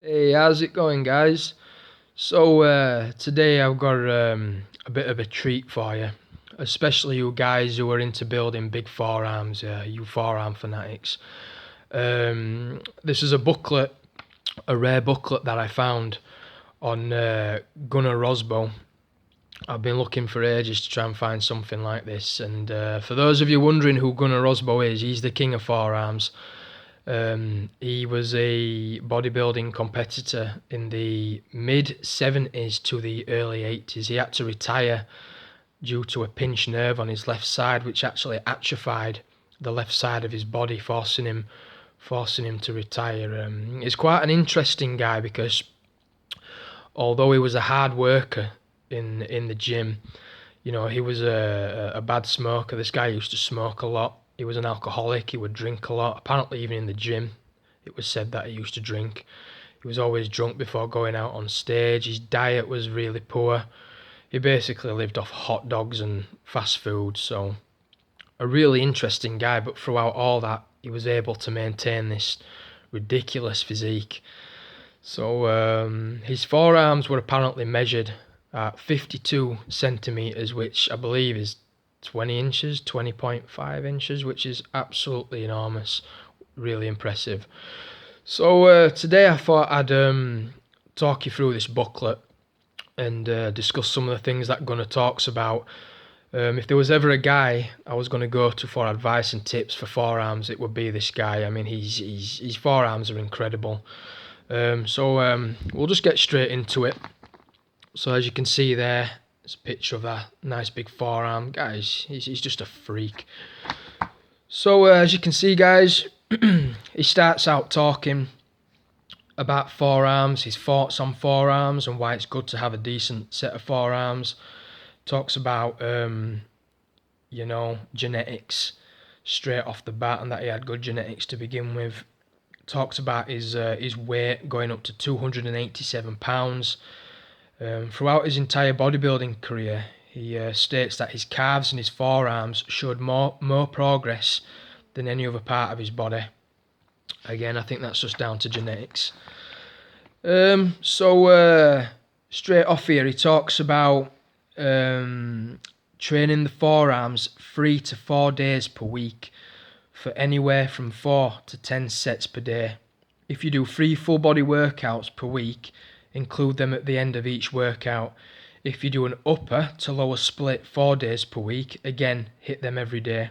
Hey, how's it going, guys? Today I've got a bit of a treat for you, especially you guys who are into building big forearms, you forearm fanatics. This is a booklet, a rare booklet that I found on Gunnar Rosbo. I've been looking for ages to try and find something like this, and for those of you wondering who Gunnar Rosbo is, he's the king of forearms. He was a bodybuilding competitor in the mid 70s to the early 80s. He had to retire due to a pinched nerve on his left side, which actually atrophied the left side of his body, forcing him to retire. He's quite an interesting guy because although he was a hard worker in the gym, he was a bad smoker. This guy used to smoke a lot. He was an alcoholic. He would drink a lot. Apparently, even in the gym, it was said that he used to drink. He was always drunk before going out on stage. His diet was really poor. He basically lived off hot dogs and fast food. So, a really interesting guy. But throughout all that, he was able to maintain this ridiculous physique. His forearms were apparently measured at 52 centimeters, which I believe is 20 inches, 20.5 inches, which is absolutely enormous, really impressive. Today I thought I'd talk you through this booklet and discuss some of the things that Gunnar talks about. If there was ever a guy I was going to go to for advice and tips for forearms, it would be this guy. I mean, his forearms are incredible. We'll just get straight into it. So as you can see there, there's a picture of that nice big forearm. Guys, he's just a freak. As you can see, guys, he starts out talking about forearms, his thoughts on forearms and why it's good to have a decent set of forearms. Talks about, genetics straight off the bat and that he had good genetics to begin with. Talks about his weight going up to 287 pounds. Throughout his entire bodybuilding career, he states that his calves and his forearms showed more progress than any other part of his body. Again, I think that's just down to genetics. Straight off here, he talks about training the forearms 3 to 4 days per week for anywhere from 4 to 10 sets per day. If you do 3 full body workouts per week, include them at the end of each workout. If you do an upper to lower split 4 days per week, again, hit them every day.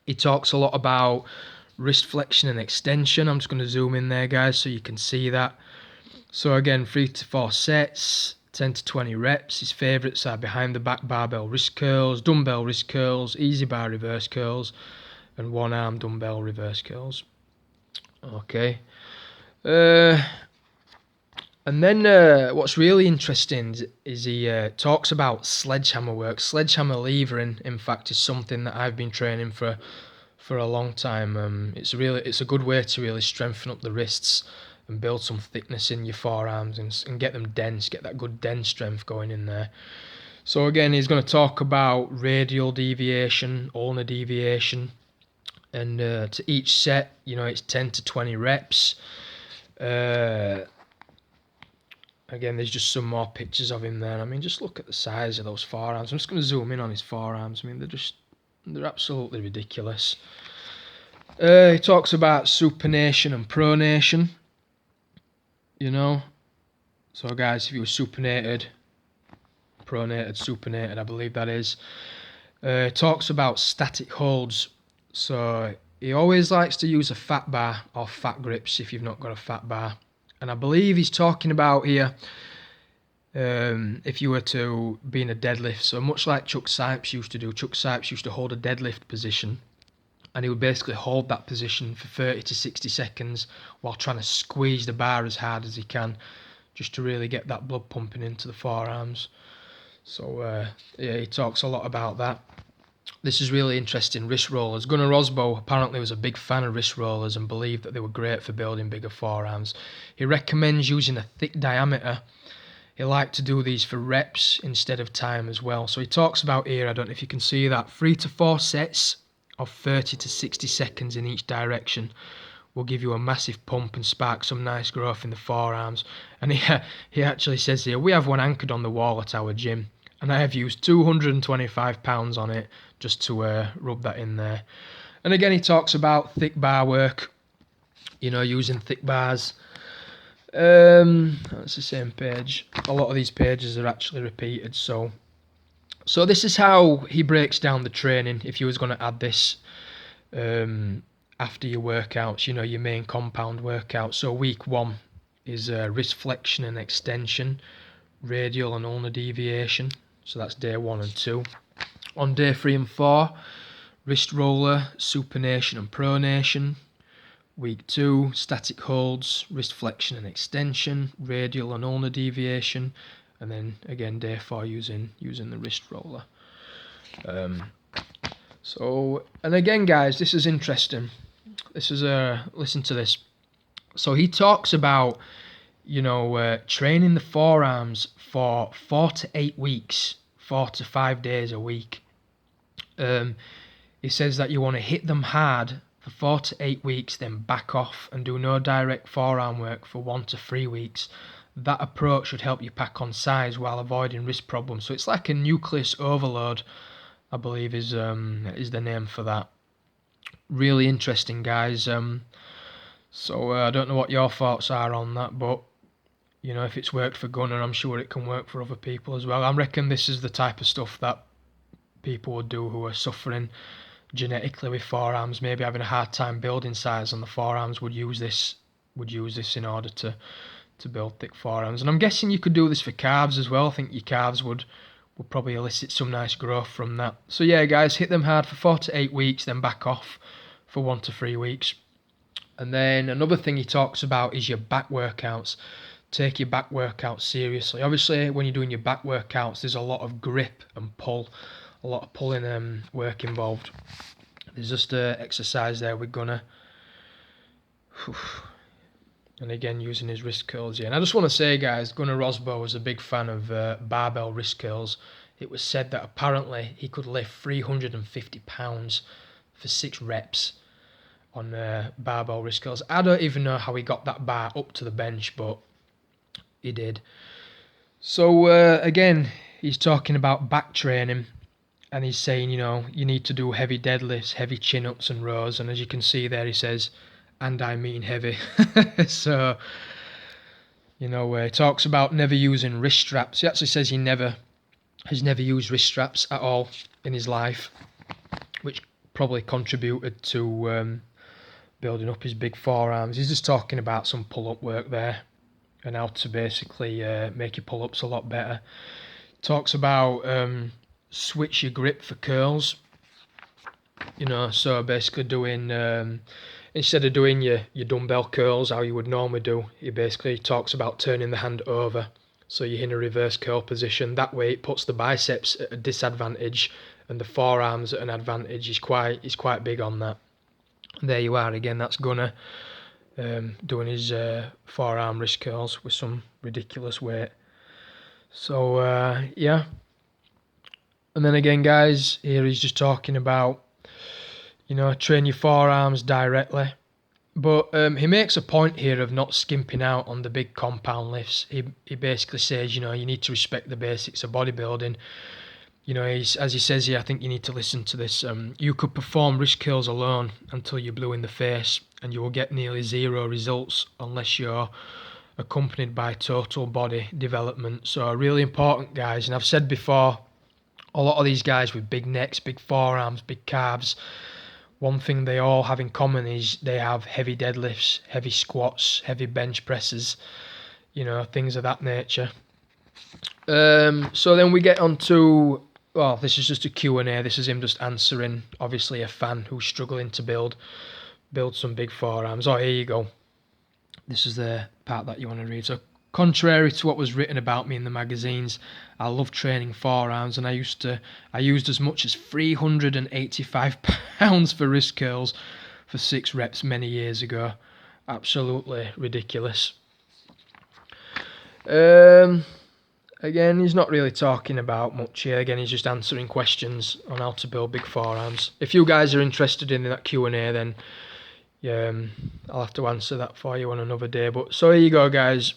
He talks a lot about wrist flexion and extension. I'm just going to zoom in there, guys, so you can see that. So again, 3 to 4 sets, 10 to 20 reps. His favourites are behind the back barbell wrist curls, dumbbell wrist curls, easy bar reverse curls, and one arm dumbbell reverse curls. Okay. And then what's really interesting is he talks about sledgehammer work. Sledgehammer levering, in fact, is something that I've been training for a long time. It's a good way to really strengthen up the wrists and build some thickness in your forearms and get them dense, get that good dense strength going in there. So again, he's going to talk about radial deviation, ulnar deviation, and to each set, it's 10 to 20 reps. Again, there's just some more pictures of him there. I mean, just look at the size of those forearms. I'm just going to zoom in on his forearms. I mean, they're absolutely ridiculous. He talks about supination and pronation. So guys, if you were supinated, pronated, supinated, I believe that is. Talks about static holds. So he always likes to use a fat bar or fat grips if you've not got a fat bar. And I believe he's talking about here if you were to be in a deadlift. So much like Chuck Sipes used to do, Chuck Sipes used to hold a deadlift position and he would basically hold that position for 30 to 60 seconds while trying to squeeze the bar as hard as he can just to really get that blood pumping into the forearms. So he talks a lot about that. This is really interesting, wrist rollers. Gunnar Rosbo apparently was a big fan of wrist rollers and believed that they were great for building bigger forearms. He recommends using a thick diameter. He liked to do these for reps instead of time as well. So he talks about here, I don't know if you can see that, 3 to 4 sets of 30 to 60 seconds in each direction will give you a massive pump and spark some nice growth in the forearms. And he actually says here, we have one anchored on the wall at our gym, and I have used 225 pounds on it just to rub that in there. And again, he talks about thick bar work, you know, using thick bars. That's the same page. A lot of these pages are actually repeated. So this is how he breaks down the training. If you was going to add this after your workouts, you know, your main compound workout. So week 1 is wrist flexion and extension, radial and ulnar deviation. So that's day 1 and 2. On day 3 and 4, wrist roller, supination and pronation. Week 2, static holds, wrist flexion and extension, radial and ulnar deviation, and then again day 4 using the wrist roller. So, and again, guys, this is interesting. This is listen to this. So he talks about, you know, training the forearms for 4 to 8 weeks, 4 to 5 days a week. He says that you want to hit them hard for 4 to 8 weeks, then back off and do no direct forearm work for 1 to 3 weeks. That approach should help you pack on size while avoiding wrist problems. So it's like a nucleus overload, I believe is the name for that. Really interesting, guys. So I don't know what your thoughts are on that, but you know, if it's worked for Gunnar, I'm sure it can work for other people as well. I reckon this is the type of stuff that people would do who are suffering genetically with forearms, maybe having a hard time building size, and the forearms would use this in order to build thick forearms. And I'm guessing you could do this for calves as well. I think your calves would probably elicit some nice growth from that. So yeah, guys, hit them hard for 4 to 8 weeks, then back off for 1 to 3 weeks. And then another thing he talks about is your back workouts. Take your back workouts seriously. Obviously, when you're doing your back workouts, there's a lot of grip and pull, a lot of pulling work involved. There's just an exercise there with Gunnar. And again, using his wrist curls here. And I just want to say, guys, Gunnar Rosbo was a big fan of barbell wrist curls. It was said that apparently he could lift 350 pounds for 6 reps on barbell wrist curls. I don't even know how he got that bar up to the bench, but he did. So again, he's talking about back training, and he's saying, you know, you need to do heavy deadlifts, heavy chin-ups and rows. And as you can see there, he says, and I mean heavy. So, you know, he talks about never using wrist straps. He actually says he has never used wrist straps at all in his life, which probably contributed to building up his big forearms. He's just talking about some pull-up work there and how to basically make your pull-ups a lot better. Talks about switch your grip for curls. You know, so basically doing instead of doing your dumbbell curls how you would normally do, he basically talks about turning the hand over so you're in a reverse curl position. That way it puts the biceps at a disadvantage and the forearms at an advantage. He's quite big on that. And there you are again, that's Gunnar doing his forearm wrist curls with some ridiculous weight. So yeah. And then again, guys, here he's just talking about, you know, train your forearms directly. But he makes a point here of not skimping out on the big compound lifts. He basically says, you know, you need to respect the basics of bodybuilding. You know, as he says here, I think you need to listen to this. You could perform wrist curls alone until you're blue in the face, and you will get nearly zero results unless you're accompanied by total body development. So really important, guys. And I've said before, a lot of these guys with big necks, big forearms, big calves, one thing they all have in common is they have heavy deadlifts, heavy squats, heavy bench presses, you know, things of that nature. So then we get on to, well, this is just a Q&A. This is him just answering, obviously, a fan who's struggling to build some big forearms. Oh, here you go. This is the part that you want to read. So, contrary to what was written about me in the magazines, I love training forearms, and I used as much as 385 pounds for wrist curls for 6 reps many years ago. Absolutely ridiculous. Again, he's not really talking about much here. Again, he's just answering questions on how to build big forearms. If you guys are interested in that Q&A, then Yeah, I'll have to answer that for you on another day. But so here you go, guys.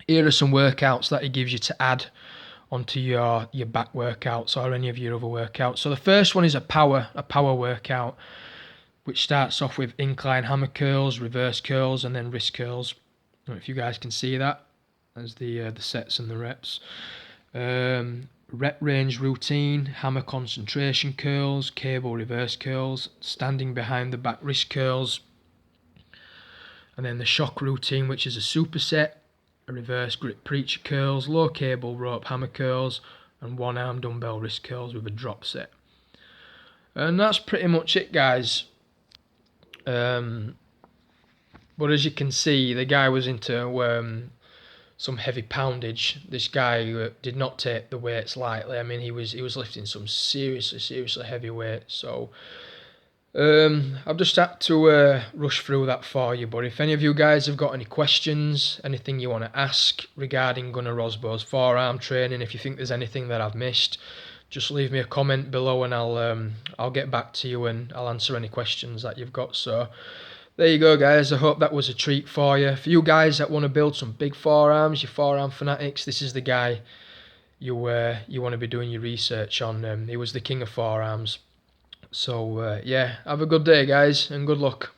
Here are some workouts that he gives you to add onto your back workouts or any of your other workouts. So the first one is a power workout, which starts off with incline hammer curls, reverse curls, and then wrist curls. I don't know if you guys can see that as the sets and the reps. Rep range routine, hammer concentration curls, cable reverse curls, standing behind the back wrist curls, and then the shock routine, which is a superset, a reverse grip preacher curls, low cable rope hammer curls, and one arm dumbbell wrist curls with a drop set. And that's pretty much it, guys. But as you can see, the guy was into some heavy poundage. This guy did not take the weights lightly. I mean, he was lifting some seriously heavy weights. So I've just had to rush through that for you. But if any of you guys have got any questions, anything you want to ask regarding Gunnar Rosbo's forearm training, if you think there's anything that I've missed, just leave me a comment below and I'll get back to you and I'll answer any questions that you've got. So there you go, guys. I hope that was a treat for you. For you guys that want to build some big forearms, your forearm fanatics, this is the guy you want to be doing your research on. He was the king of forearms. So yeah, have a good day, guys, and good luck.